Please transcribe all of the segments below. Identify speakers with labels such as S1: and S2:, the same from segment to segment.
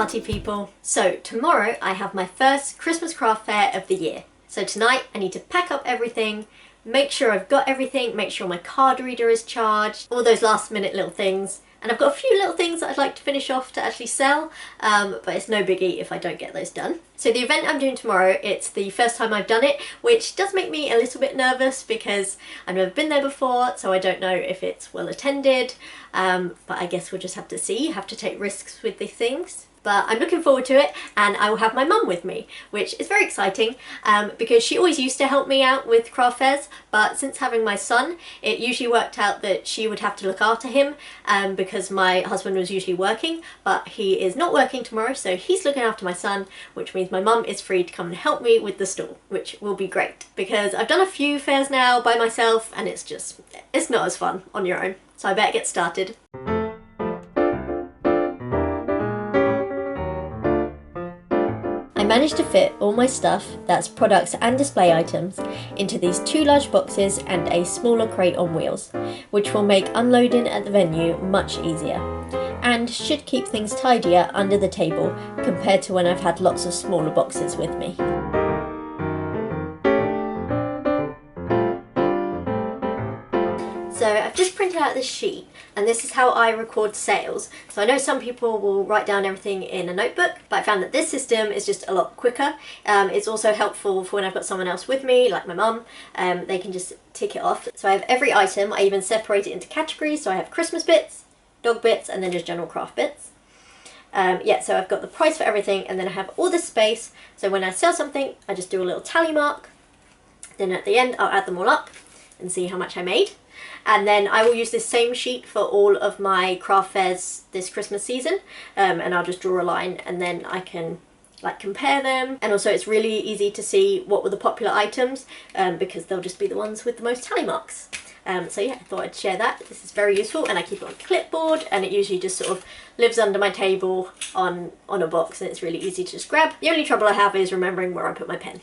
S1: party people. So tomorrow I have my first Christmas craft fair of the year. So tonight I need to pack up everything, make sure I've got everything, make sure my card reader is charged, all those last minute little things. And I've got a few little things that I'd like to finish off to actually sell, but it's no biggie if I don't get those done. So the event I'm doing tomorrow, it's the first time I've done it, which does make me a little bit nervous because I've never been there before, so I don't know if it's well attended, but I guess we'll just have to see. You have to take risks with these things. But I'm looking forward to it, and I will have my mum with me, which is very exciting because she always used to help me out with craft fairs, but since having my son, it usually worked out that she would have to look after him because my husband was usually working, but he is not working tomorrow, so he's looking after my son, which means my mum is free to come and help me with the stall, which will be great because I've done a few fairs now by myself and it's not as fun on your own. So I better get started. I managed to fit all my stuff, that's products and display items, into these 2 large boxes and a smaller crate on wheels, which will make unloading at the venue much easier, and should keep things tidier under the table compared to when I've had lots of smaller boxes with me. So I've just printed out this sheet, and this is how I record sales. So I know some people will write down everything in a notebook, but I found that this system is just a lot quicker. It's also helpful for when I've got someone else with me, like my mum. They can just tick it off. So I have every item. I even separate it into categories. So I have Christmas bits, dog bits, and then just general craft bits. Yeah, so I've got the price for everything, and then I have all this space. So when I sell something, I just do a little tally mark. Then at the end, I'll add them all up and see how much I made. And then I will use this same sheet for all of my craft fairs this Christmas season, and I'll just draw a line and then I can like compare them. And also it's really easy to see what were the popular items because they'll just be the ones with the most tally marks. So yeah, I thought I'd share that. This is very useful, and I keep it on clipboard, and it usually just sort of lives under my table on a box, and it's really easy to just grab. The only trouble I have is remembering where I put my pen.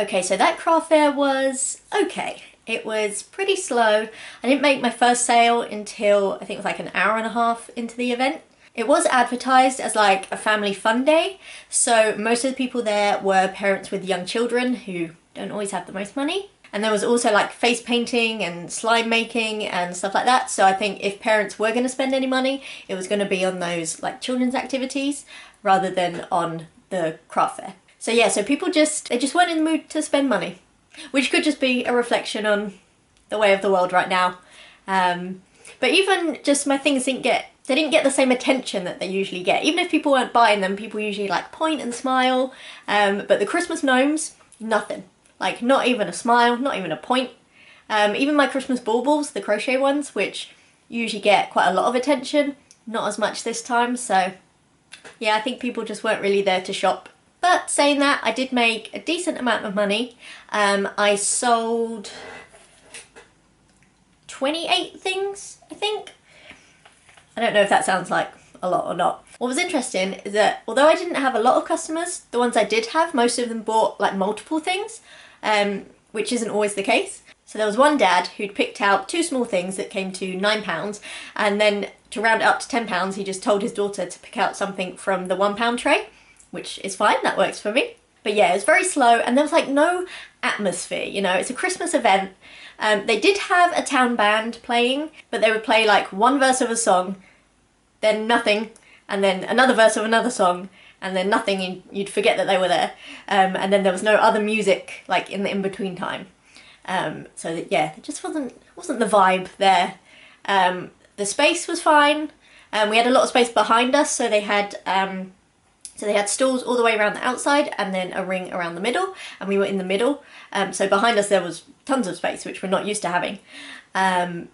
S1: Okay, so that craft fair was okay. It was pretty slow. I didn't make my first sale until I think it was like an hour and a half into the event. It was advertised as like a family fun day, so most of the people there were parents with young children who don't always have the most money. And there was also like face painting and slime making and stuff like that, so I think if parents were going to spend any money, it was going to be on those like children's activities rather than on the craft fair. So yeah, so people they just weren't in the mood to spend money, which could just be a reflection on the way of the world right now. But even just my things didn't get the same attention that they usually get. Even if people weren't buying them, people usually like point and smile. But the Christmas gnomes, nothing. Like not even a smile, not even a point. Even my Christmas baubles, the crochet ones, which usually get quite a lot of attention, not as much this time. So yeah, I think people just weren't really there to shop. But saying that, I did make a decent amount of money. I sold 28 things, I think. I don't know if that sounds like a lot or not. What was interesting is that although I didn't have a lot of customers, the ones I did have, most of them bought like multiple things, which isn't always the case. So there was one dad who'd picked out 2 small things that came to £9, and then to round it up to £10, he just told his daughter to pick out something from the £1 tray, which is fine, that works for me. But yeah, it was very slow and there was like no atmosphere, you know, it's a Christmas event. They did have a town band playing, but they would play like one verse of a song, then nothing, and then another verse of another song, and then nothing, and you'd forget that they were there. And then there was no other music like in the in-between time. So that, yeah, it just wasn't the vibe there. The space was fine. We had a lot of space behind us, so they had stalls all the way around the outside and then a ring around the middle, and we were in the middle. So behind us there was tons of space, which we're not used to having.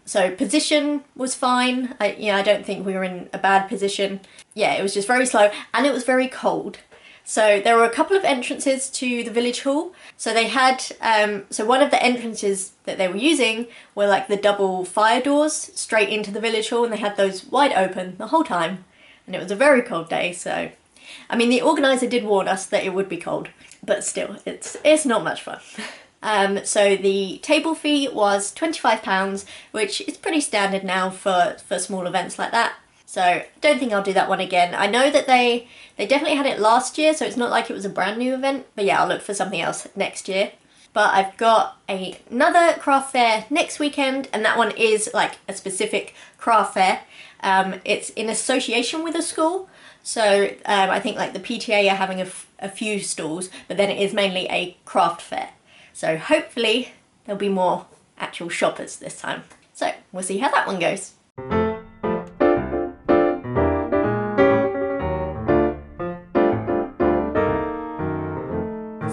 S1: So position was fine. I don't think we were in a bad position. Yeah, it was just very slow and it was very cold. So there were a couple of entrances to the village hall. So they had, so one of the entrances that they were using were like the double fire doors straight into the village hall, and they had those wide open the whole time. And it was a very cold day, so, I mean, the organiser did warn us that it would be cold, but still, it's not much fun. So the table fee was £25, which is pretty standard now for small events like that. So I don't think I'll do that one again. I know that they definitely had it last year, so it's not like it was a brand new event. But yeah, I'll look for something else next year. But I've got another craft fair next weekend, and that one is like a specific craft fair. It's in association with a school. So I think like the PTA are having a few stalls, but then it is mainly a craft fair. So hopefully there'll be more actual shoppers this time. So we'll see how that one goes.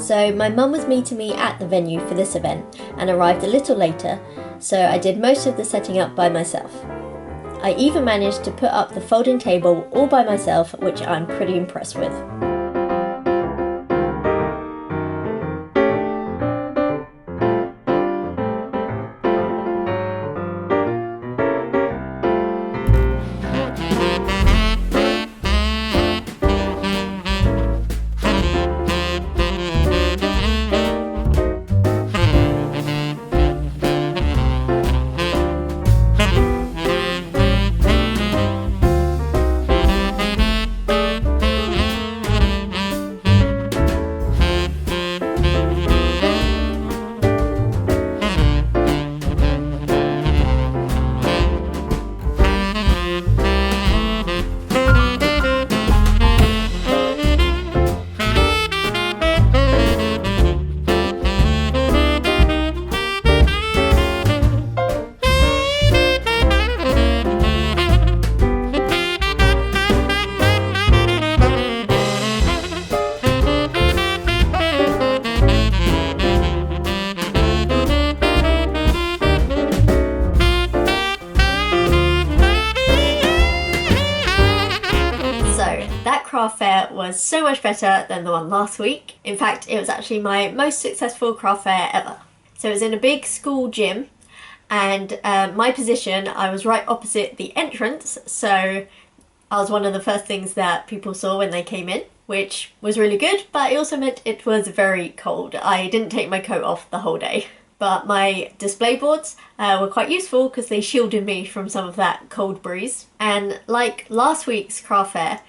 S1: So my mum was meeting me at the venue for this event and arrived a little later, so I did most of the setting up by myself. I even managed to put up the folding table all by myself, which I'm pretty impressed with. Craft fair was so much better than the one last week. In fact, it was actually my most successful craft fair ever. So it was in a big school gym, and my position, I was right opposite the entrance, so I was one of the first things that people saw when they came in, which was really good, but it also meant it was very cold. I didn't take my coat off the whole day. But my display boards were quite useful because they shielded me from some of that cold breeze. And like last week's craft fair,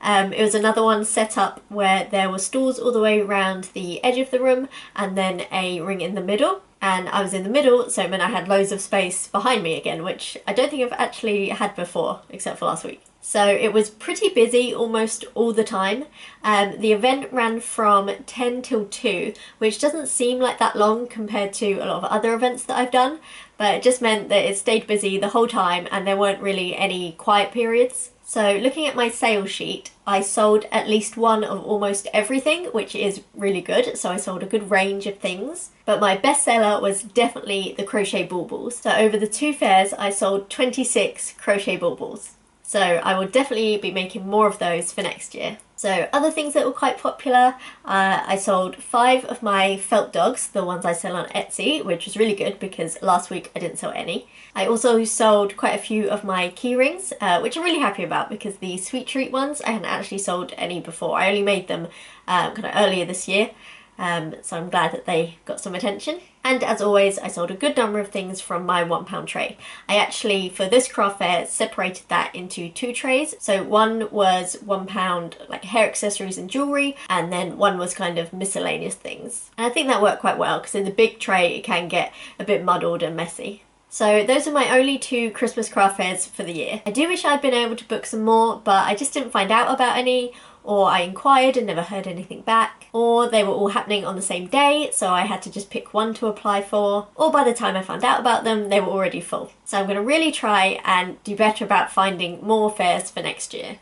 S1: it was another one set up where there were stalls all the way around the edge of the room and then a ring in the middle. And I was in the middle, so it meant I had loads of space behind me again, which I don't think I've actually had before, except for last week. So it was pretty busy almost all the time. The event ran from 10 till 2, which doesn't seem like that long compared to a lot of other events that I've done, but it just meant that it stayed busy the whole time and there weren't really any quiet periods. So looking at my sales sheet, I sold at least one of almost everything, which is really good. So I sold a good range of things. But my best seller was definitely the crochet baubles. So over the 2 fairs, I sold 26 crochet baubles. So I will definitely be making more of those for next year. So other things that were quite popular, I sold 5 of my felt dogs, the ones I sell on Etsy, which was really good because last week I didn't sell any. I also sold quite a few of my key rings, which I'm really happy about because the sweet treat ones I hadn't actually sold any before. I only made them kind of earlier this year. So I'm glad that they got some attention. And as always, I sold a good number of things from my £1 tray. I actually, for this craft fair, separated that into 2 trays. So one was £1 like hair accessories and jewellery, and then one was kind of miscellaneous things. And I think that worked quite well, because in the big tray it can get a bit muddled and messy. So those are my only 2 Christmas craft fairs for the year. I do wish I'd been able to book some more, but I just didn't find out about any, or I inquired and never heard anything back, or they were all happening on the same day, so I had to just pick one to apply for, or by the time I found out about them, they were already full. So I'm going to really try and do better about finding more fairs for next year.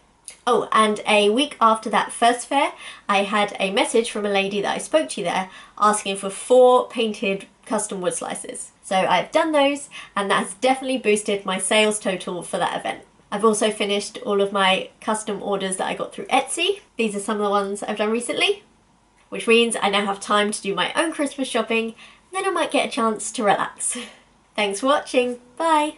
S1: Oh, and a week after that first fair, I had a message from a lady that I spoke to there asking for 4 painted custom wood slices. So I've done those, and that has definitely boosted my sales total for that event. I've also finished all of my custom orders that I got through Etsy. These are some of the ones I've done recently, which means I now have time to do my own Christmas shopping, and then I might get a chance to relax. Thanks for watching, bye!